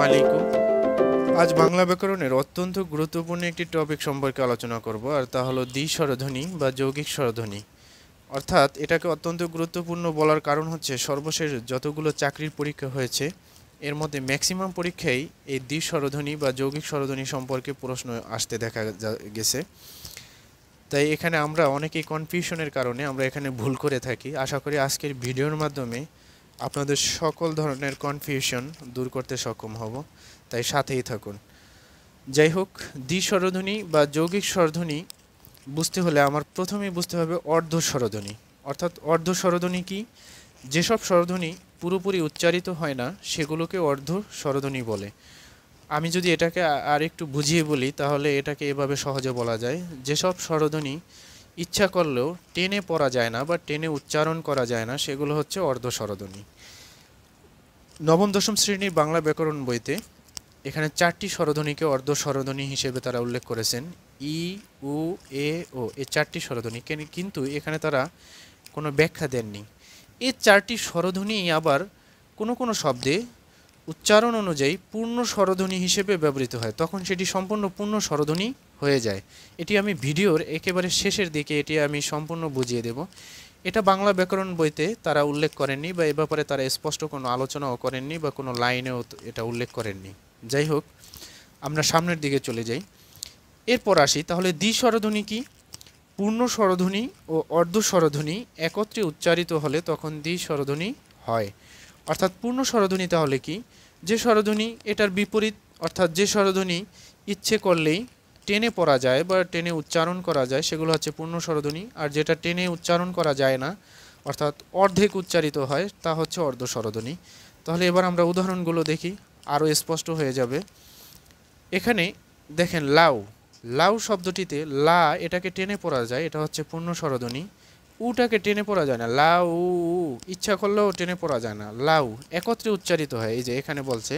আলাইকুম। আজ বাংলা ব্যাকরণের অত্যন্ত গুরুত্বপূর্ণ একটি টপিক সম্পর্কে আলোচনা করব, আর তা হলো দ্বি-স্বরধ্বনি বা যৌগিক স্বরধ্বনি। অর্থাৎ এটাকে অত্যন্ত গুরুত্বপূর্ণ বলার কারণ হচ্ছে সর্বশেষ যতগুলো চাকরির পরীক্ষা হয়েছে এর মধ্যে ম্যাক্সিমাম পরীক্ষায় এই দ্বি-স্বরধ্বনি বা যৌগিক স্বরধ্বনি সম্পর্কে প্রশ্ন আসতে দেখা গেছে। তাই এখানে আমরা অনেকেই কনফিউশনের কারণে আমরা এখানে ভুল করে থাকি। আশা করি আজকের ভিডিওর মাধ্যমে আপনাদের সকল ধরনের কনফিউশন দূর করতে সক্ষম হব, তাই সাথেই থাকুন। যাই হোক, দ্বি-স্বরধ্বনি বা যৌগিক স্বরধ্বনি বুঝতে হলে আমার প্রথমেই বুঝতে হবে অর্ধ স্বরধ্বনি। অর্থাৎ অর্ধ স্বরধ্বনি কি? যেসব স্বরধ্বনি পুরোপুরি উচ্চারিত হয় না সেগুলোকে অর্ধ স্বরধ্বনি বলে। আমি যদি এটাকে আর একটু বুঝিয়ে বলি তাহলে এটাকে এভাবে সহজে বলা যায়, যেসব স্বরধ্বনি ইচ্ছা করলেও টেনে পড়া যায় না বা টেনে উচ্চারণ করা যায় না সেগুলো হচ্ছে অর্ধ স্বরধ্বনি। নবম দশম শ্রেণীর বাংলা ব্যাকরণ বইতে এখানে 4টি স্বরধ্বনিকে অর্ধ স্বরধ্বনি হিসেবে তারা উল্লেখ করেছেন। ই, উ, এ, ও, এই 4টি স্বরধ্বনি, কিন্তু এখানে তারা কোনো ব্যাখ্যা দেননি। এই 4টি স্বরধ্বনি আবার কোনো কোনো শব্দে উচ্চারণ অনুযায়ী পূর্ণ স্বরধ্বনি হিসেবে ব্যবহৃত হয়, তখন সেটি সম্পূর্ণ পূর্ণ স্বরধ্বনি হয়ে যায়। এটি আমি ভিডিওর একেবারে শেষের দিকে এটি আমি সম্পূর্ণ বুঝিয়ে দেব। এটা বাংলা ব্যাকরণ বইতে তারা উল্লেখ করেননি বা এ ব্যাপারে তারা স্পষ্ট কোনো আলোচনাও করেননি বা কোনো লাইনেও এটা উল্লেখ করেননি। যাই হোক, আমরা সামনের দিকে চলে যাই। এরপর আসি, তাহলে দ্বি-স্বরধ্বনি কি? পূর্ণ স্বরধ্বনি ও অর্ধ স্বরধ্বনি একত্রে উচ্চারিত হলে তখন দ্বি-স্বরধ্বনি হয়। অর্থাৎ পূর্ণ স্বরধ্বনি তাহলে কি? যে স্বরধ্বনি এটার বিপরীত, অর্থাৎ যে স্বরধ্বনি ইচ্ছে করলেই টেনে পড়া যায় বা টেনে উচ্চারণ করা যায় সেগুলো হচ্ছে পূর্ণ স্বরধ্বনি, আর যেটা টেনে উচ্চারণ করা যায় না অর্থাৎ অর্ধেক উচ্চারিত হয় তা হচ্ছে অর্ধ স্বরধ্বনি। তাহলে এবার আমরা উদাহরণগুলো দেখি, আরও স্পষ্ট হয়ে যাবে। এখানে দেখেন লাউ, লাউ শব্দটিতে লা এটাকে টেনে পড়া যায়, এটা হচ্ছে পূর্ণ স্বরধ্বনি। উটাকে টেনে পড়া যায় না, লাউ, ইচ্ছা করলেও টেনে পড়া যায় না। লাউ একত্রে উচ্চারিত হয়, এই যে এখানে বলছে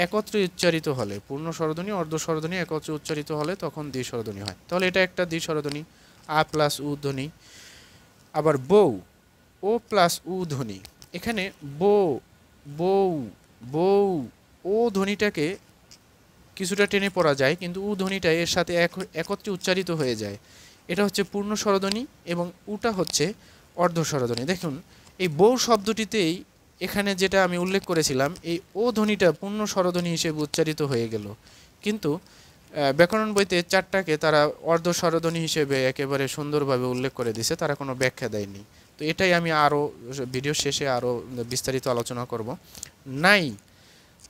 একত্রে উচ্চারিত হলে পূর্ণ স্বরধ্বনি অর্ধ স্বরধ্বনি একত্রে উচ্চারিত হলে তখন দ্বি-স্বরধ্বনি হয়। তাহলে এটা একটা দ্বি-স্বরধ্বনি, আ প্লাস উ ধ্বনি। আবার বউ, ও প্লাস উ ধ্বনি। এখানে বউ, বউ, বউ, ও ধ্বনিটাকে কিছুটা টেনে পড়া যায়, কিন্তু উ ধ্বনিটা এর সাথে একত্রে উচ্চারিত হয়ে যায়। এটা হচ্ছে পূর্ণ স্বরধ্বনি এবং উটা হচ্ছে অর্ধ স্বরধ্বনি। দেখুন এই বউ শব্দটিতেই এখানে যেটা আমি উল্লেখ করেছিলাম, এই ও ধ্বনিটা পূর্ণ স্বরধ্বনি হিসেবে উচ্চারিত হয়ে গেল, কিন্তু ব্যাকরণ বইতে 4টাকে তারা অর্ধ স্বরধ্বনি হিসেবে একেবারে সুন্দরভাবে উল্লেখ করে দিয়েছে, তারা কোনো ব্যাখ্যা দেয়নি। তো এটাই আমি আরও ভিডিও শেষে আরও বিস্তারিত আলোচনা করব। নাই,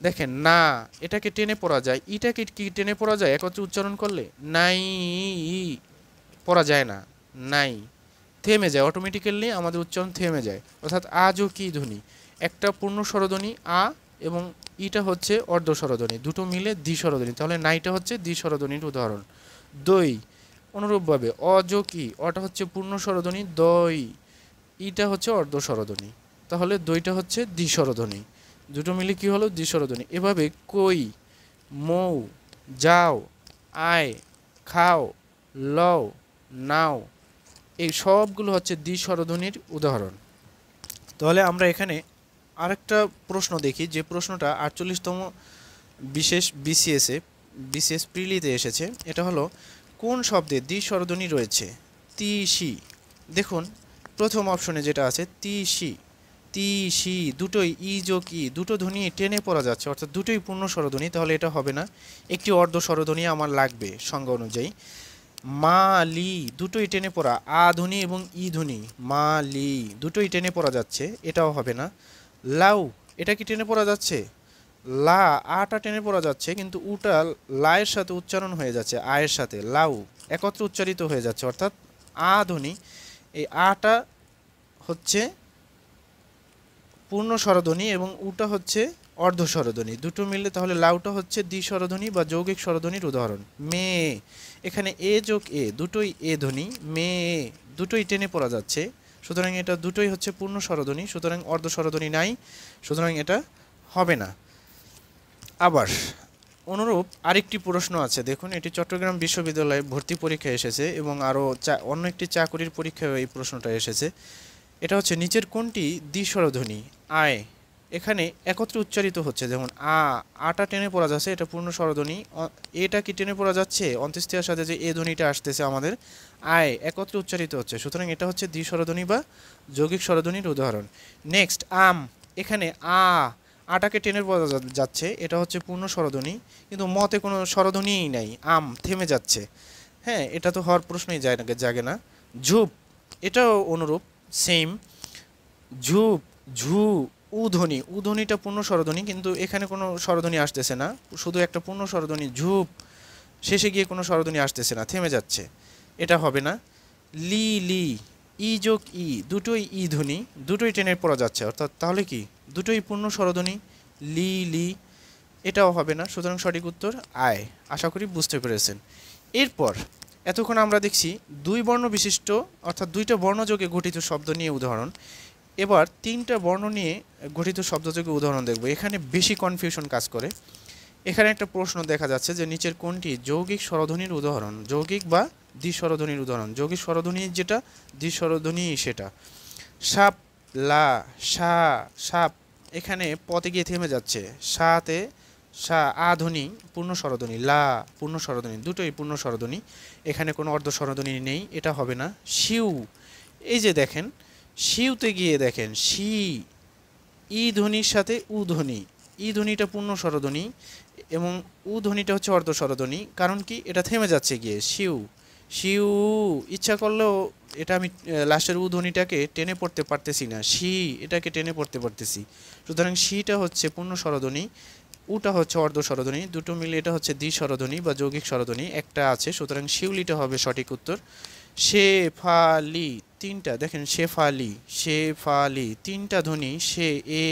দেখেন না এটাকে টেনে পড়া যায়, ইটাকে কি টেনে পড়া যায় একত্রে উচ্চারণ করলে? নাই, পড়া যায় না। নাই থেমে যায়, অটোমেটিক্যালি আমাদের উচ্চারণ থেমে যায়। অর্থাৎ আজও কি ধ্বনি, একটা পূর্ণ স্বরধ্বনি আ এবং ইটা হচ্ছে অর্ধ স্বরধ্বনি, দুটো মিলে দ্বি-স্বরধ্বনি। তাহলে নাইটা হচ্ছে দ্বি-স্বরধ্বনির উদাহরণ। দই অনুরূপভাবে অজ কি, অটা হচ্ছে পূর্ণ স্বরধ্বনি, দই, ইটা হচ্ছে অর্ধ স্বরধ্বনি, তাহলে দইটা হচ্ছে দ্বি-স্বরধ্বনি, দুটো মিলে কি হলো? দ্বি-স্বরধ্বনি। এভাবে কই, মৌ, যাও, আয়, খাও, লও, নাও, এই সবগুলো হচ্ছে দ্বি-স্বরধ্বনির উদাহরণ। তাহলে আমরা এখানে আরেকটা প্রশ্ন দেখি, যে প্রশ্নটা 48তম বিশেষ বিসিএস প্রিলিতে এসেছে। এটা হলো কোন শব্দে দ্বি-স্বরধ্বনি রয়েছে? তিসি। দেখুন প্রথম অপশনে যেটা আছে তিসি, তিসি, দুটোই ইজকি, দুটো ধ্বনি টেনে পড়া যাচ্ছে, অর্থাৎ দুটোই পূর্ণ স্বরধ্বনি, তাহলে এটা হবে না। একটি অর্ধ স্বরধ্বনি আমার লাগবে সংজ্ঞা অনুযায়ী। মালি, দুটোই টেনে পড়া, আ ধ্বনি এবং ই ধ্বনি, মালি, দুটোই টেনে পড়া যাচ্ছে, এটাও হবে না। লাউ, এটা কি টেনে পড়া যাচ্ছে? লা, আটা টেনে পড়া যাচ্ছে, কিন্তু উটা লায়ের সাথে উচ্চারণ হয়ে যাচ্ছে, আয়ের সাথে, লাউ একত্রে উচ্চারিত হয়ে যাচ্ছে, অর্থাৎ আ ধ্বনি, এই আটা হচ্ছে পূর্ণ স্বরধ্বনি এবং উটা হচ্ছে অর্ধ স্বরধ্বনি, দুটো মিললে তাহলে লাউটা হচ্ছে দ্বি-স্বরধ্বনি বা যৌগিক স্বরধ্বনির উদাহরণ। মেয়ে, এখানে এ যোগ এ, দুটোই এ ধ্বনি, মেয়ে, দুটোই টেনে পড়া যাচ্ছে, সুতরাং এটা দুটোই হচ্ছে পূর্ণ স্বরধ্বনি, সুতরাং অর্ধ স্বরধ্বনি নাই, সুতরাং এটা হবে না। আবার অনুরূপ আরেকটি প্রশ্ন আছে, দেখুন এটি চট্টগ্রাম বিশ্ববিদ্যালয়ে ভর্তি পরীক্ষায় এসেছে এবং আরও অন্য একটি চাকরির পরীক্ষায় এই প্রশ্নটা এসেছে। এটা হচ্ছে নিচের কোনটি দ্বি-স্বরধ্বনি? আয়, এখানে একত্রে উচ্চারিত হচ্ছে, যেমন আটা টেনে পড়া যাচ্ছে, এটা পূর্ণ স্বরধ্বনি। এটা কি টেনে পড়া যাচ্ছে, অন্ত্যেষ্টিয়ার সাথে যে এ ধ্বনিটা আসতেছে আমাদের আয়, একত্রে উচ্চারিত হচ্ছে, সুতরাং এটা হচ্ছে দ্বি স্বরধ্বনি বা যৌগিক স্বরধ্বনির উদাহরণ। নেক্সট আম, এখানে আটাকে টেনে পড়া যাচ্ছে, এটা হচ্ছে পূর্ণ স্বরধ্বনি, কিন্তু মতে কোনো স্বরধ্বনিই নাই, আম থেমে যাচ্ছে। হ্যাঁ, এটা তো হওয়ার প্রশ্নই জাগে না। ঝুপ, এটাও অনুরূপ, সেম। ঝুপ, ঝু, ধ্বনি, ধ্বনিটা পূর্ণ স্বরধ্বনি, কিন্তু এখানে কোনো স্বরধ্বনি আসতেছে না, শুধু একটা পূর্ণ স্বরধ্বনি ঝুপ, শেষে গিয়ে কোনো স্বরধ্বনি আসতেছে না, থেমে যাচ্ছে, এটা হবে না। লি লি, ই যোগ ই, দুটোই ই ধ্বনি, দুটোই টেনে পড়া যাচ্ছে, অর্থাৎ তাহলে কি দুটোই পূর্ণ স্বরধ্বনি, লি লি, এটাও হবে না, সুতরাং সঠিক উত্তর আয়। আশা করি বুঝতে পেরেছেন। এরপর এতক্ষণ আমরা দেখছি দুই বর্ণ বিশিষ্ট অর্থাৎ দুইটা বর্ণযোগে গঠিত শব্দ নিয়ে উদাহরণ। এবার তিনটা বর্ণ নিয়ে গঠিত শব্দযোগে উদাহরণ দেখব। এখানে বেশি কনফিউশন কাজ করে। এখানে একটা প্রশ্ন দেখা যাচ্ছে যে নিচের কোনটি যৌগিক স্বরধ্বনির উদাহরণ, যৌগিক বা দ্বিস্বরধ্বনির উদাহরণ। যৌগিক স্বরধ্বনি যেটা, দ্বিস্বরধ্বনি সেটা। সাপ, লা, সা, সাপ, এখানে পতে গিয়ে থেমে যাচ্ছে, সাতে সা, ধ্বনি পূর্ণ স্বরধ্বনি, লা পূর্ণ স্বরধ্বনি, দুটোই পূর্ণ স্বরধ্বনি, এখানে কোনো অর্ধ স্বরধ্বনি নেই, এটা হবে না। শিউ, এই যে দেখেন শিউতে গিয়ে দেখেন শি, ই ধ্বনির সাথে ধ্বনি, ই ধ্বনিটা পূর্ণ স্বরধ্বনি এবং ধ্বনিটা হচ্ছে অর্ধ স্বরধ্বনি, কারণ কি এটা থেমে যাচ্ছে গিয়ে শিউ, শিউ, ইচ্ছা করলেও এটা আমি লাস্টের ধ্বনিটাকে টেনে পড়তে পারতেছি না, শি এটাকে টেনে পড়তে পারতেছি, সুতরাং শিটা হচ্ছে পূর্ণ স্বরধ্বনি, উটা হচ্ছে অর্ধ স্বরধ্বনি, দুটো মিলে এটা হচ্ছে দ্বি স্বরধ্বনি বা যৌগিক স্বরধ্বনি একটা আছে, সুতরাং শিউলিটা হবে সঠিক উত্তর। শেফালি, তিনটা দেখেন শেফালি, শেফালি, তিনটা ধ্বনি, সে, এ,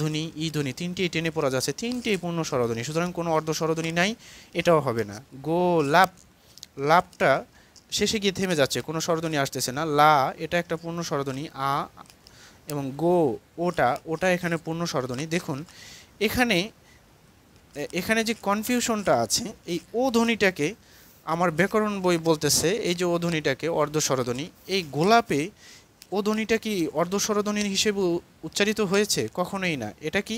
ধ্বনি, ই ধ্বনি, তিনটেই টেনে পড়া যাচ্ছে, তিনটেই পূর্ণ স্বরধ্বনি, সুতরাং কোনো অর্ধ স্বরধ্বনি নাই, এটাও হবে না। গোলাপ, লাপটা শেষে গিয়ে থেমে যাচ্ছে, কোনো স্বরধ্বনি আসতেছে না, লা এটা একটা পূর্ণ স্বরধ্বনি, এবং ওটা এখানে পূর্ণ স্বরধ্বনি। দেখুন এখানে যে কনফিউশনটা আছে, এই ধ্বনিটাকে আমার ব্যাকরণ বই বলতেছে এই যে ধ্বনিটাকে অর্ধ স্বরধ্বনি, এই গোলাপে ধ্বনিটা কি অর্ধ স্বরধ্বনির হিসেবে উচ্চারিত হয়েছে? কখনোই না। এটা কি,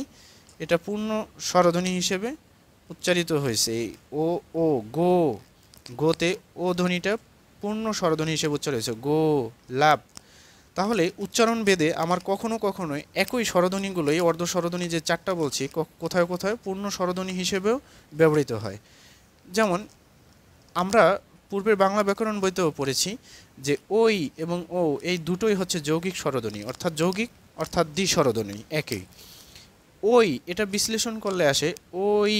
এটা পূর্ণ স্বরধ্বনি হিসেবে উচ্চারিত হয়েছে। এই ও গো, গোতে ধ্বনিটা পূর্ণ স্বরধ্বনি হিসেবে উচ্চারিত হয়েছে, গো লাভ। তাহলে উচ্চারণ ভেদে আমার কখনো কখনো একই স্বরধ্বনিগুলো, এই অর্ধ স্বরধ্বনি যে চারটা বলছি, কোথায় কোথায় পূর্ণ স্বরধ্বনি হিসেবেও ব্যবহৃত হয়। যেমন আমরা পূর্বের বাংলা ব্যাকরণ বইতেও পড়েছি যে ওই এবং এই দুটোই হচ্ছে যৌগিক স্বরধ্বনি, অর্থাৎ দ্বি স্বরধ্বনি একই। ওই এটা বিশ্লেষণ করলে আসে ওই,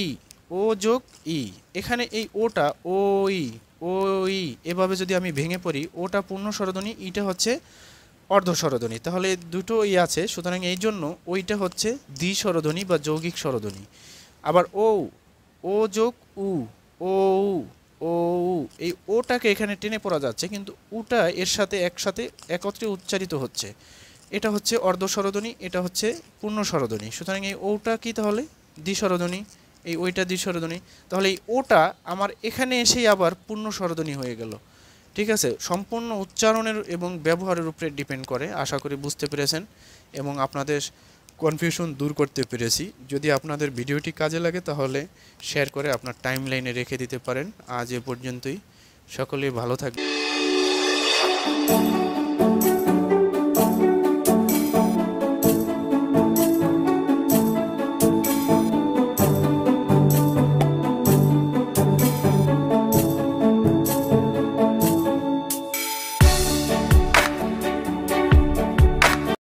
ও যোগ ই, এখানে এই ওটা ওই এভাবে যদি আমি ভেঙে পড়ি, ওটা পূর্ণ স্বরধ্বনি, ইটা হচ্ছে অর্ধ স্বরধ্বনি, তাহলে দুটো আছে, সুতরাং এই জন্য ওইটা হচ্ছে দ্বি স্বরধ্বনি বা যৌগিক স্বরধ্বনি। আবার ও যোগ ও এই ওটাকে এখানে টেনে পড়া যাচ্ছে, কিন্তু উটা এর সাথে একসাথে একত্রে উচ্চারিত হচ্ছে, এটা হচ্ছে অর্ধ স্বরধ্বনি, এটা হচ্ছে পূর্ণ স্বরধ্বনি, সুতরাং এই ওটা কি তাহলে দ্বি স্বরধ্বনি, এই ওইটা দ্বি স্বরধ্বনি, তাহলে এই ওটা আমার এখানে এসেই আবার পূর্ণ স্বরধ্বনি হয়ে গেল। ঠিক আছে, সম্পূর্ণ উচ্চারণের এবং ব্যবহারের উপরে ডিপেন্ড করে। আশা করি বুঝতে পেরেছেন এবং আপনাদের কনফিউশন দূর করতে পেরেছি। যদি আপনাদের ভিডিওটি কাজে লাগে তাহলে শেয়ার করে আপনার টাইমলাইনে রেখে দিতে পারেন। আজ এ পর্যন্তই, সকলেই ভালো থাকবেন।